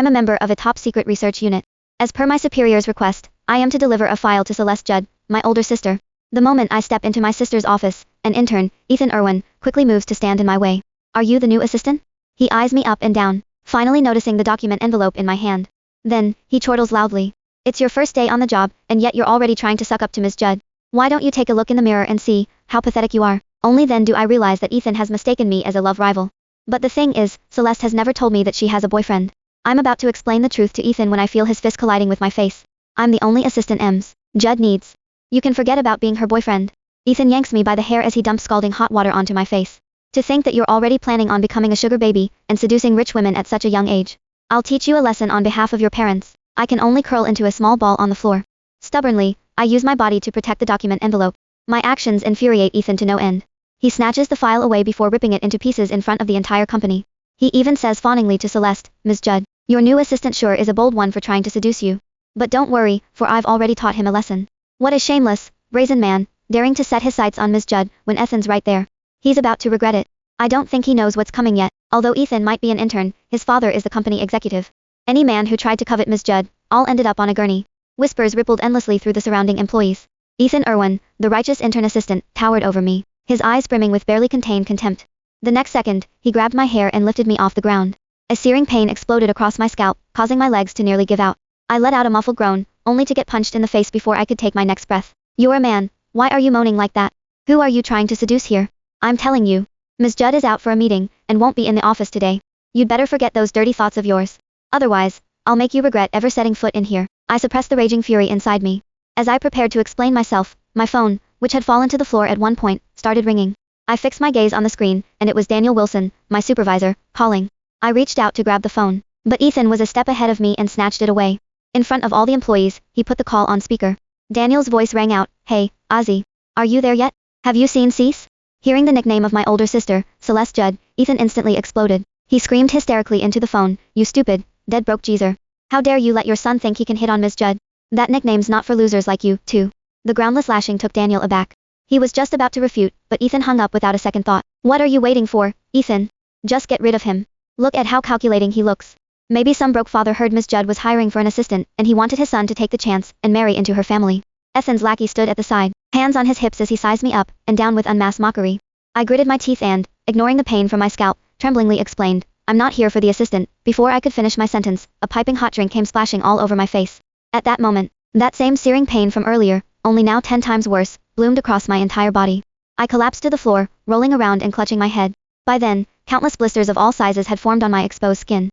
I'm a member of a top-secret research unit. As per my superior's request, I am to deliver a file to Celeste Judd, my older sister. The moment I step into my sister's office, an intern, Ethan Irwin, quickly moves to stand in my way. Are you the new assistant? He eyes me up and down, finally noticing the document envelope in my hand. Then, he chortles loudly. It's your first day on the job, and yet you're already trying to suck up to Ms. Judd. Why don't you take a look in the mirror and see how pathetic you are? Only then do I realize that Ethan has mistaken me as a love rival. But the thing is, Celeste has never told me that she has a boyfriend. I'm about to explain the truth to Ethan when I feel his fist colliding with my face. I'm the only assistant Ms. Judd needs. You can forget about being her boyfriend. Ethan yanks me by the hair as he dumps scalding hot water onto my face. To think that you're already planning on becoming a sugar baby and seducing rich women at such a young age. I'll teach you a lesson on behalf of your parents. I can only curl into a small ball on the floor. Stubbornly, I use my body to protect the document envelope. My actions infuriate Ethan to no end. He snatches the file away before ripping it into pieces in front of the entire company. He even says fawningly to Celeste, Ms. Judd, your new assistant sure is a bold one for trying to seduce you. But don't worry, for I've already taught him a lesson. What a shameless, brazen man, daring to set his sights on Ms. Judd when Ethan's right there. He's about to regret it. I don't think he knows what's coming yet. Although Ethan might be an intern, his father is the company executive. Any man who tried to covet Ms. Judd, all ended up on a gurney. Whispers rippled endlessly through the surrounding employees. Ethan Irwin, the righteous intern assistant, towered over me, his eyes brimming with barely contained contempt. The next second, he grabbed my hair and lifted me off the ground. A searing pain exploded across my scalp, causing my legs to nearly give out. I let out a muffled groan, only to get punched in the face before I could take my next breath. You're a man. Why are you moaning like that? Who are you trying to seduce here? I'm telling you. Ms. Judd is out for a meeting, and won't be in the office today. You'd better forget those dirty thoughts of yours. Otherwise, I'll make you regret ever setting foot in here. I suppressed the raging fury inside me. As I prepared to explain myself, my phone, which had fallen to the floor at one point, started ringing. I fixed my gaze on the screen, and it was Daniel Wilson, my supervisor, calling. I reached out to grab the phone, but Ethan was a step ahead of me and snatched it away. In front of all the employees, he put the call on speaker. Daniel's voice rang out, Hey, Ozzy. Are you there yet? Have you seen Cease? Hearing the nickname of my older sister, Celeste Judd, Ethan instantly exploded. He screamed hysterically into the phone, You stupid, dead broke geezer. How dare you let your son think he can hit on Ms. Judd? That nickname's not for losers like you, too. The groundless lashing took Daniel aback. He was just about to refute, but Ethan hung up without a second thought. What are you waiting for, Ethan? Just get rid of him. Look at how calculating he looks. Maybe some broke father heard Ms. Judd was hiring for an assistant, and he wanted his son to take the chance and marry into her family. Ethan's lackey stood at the side, hands on his hips as he sized me up and down with unmasked mockery. I gritted my teeth and, ignoring the pain from my scalp, tremblingly explained, I'm not here for the assistant. Before I could finish my sentence, a piping hot drink came splashing all over my face. At that moment, that same searing pain from earlier, only now 10 times worse, bloomed across my entire body. I collapsed to the floor, rolling around and clutching my head. By then, countless blisters of all sizes had formed on my exposed skin.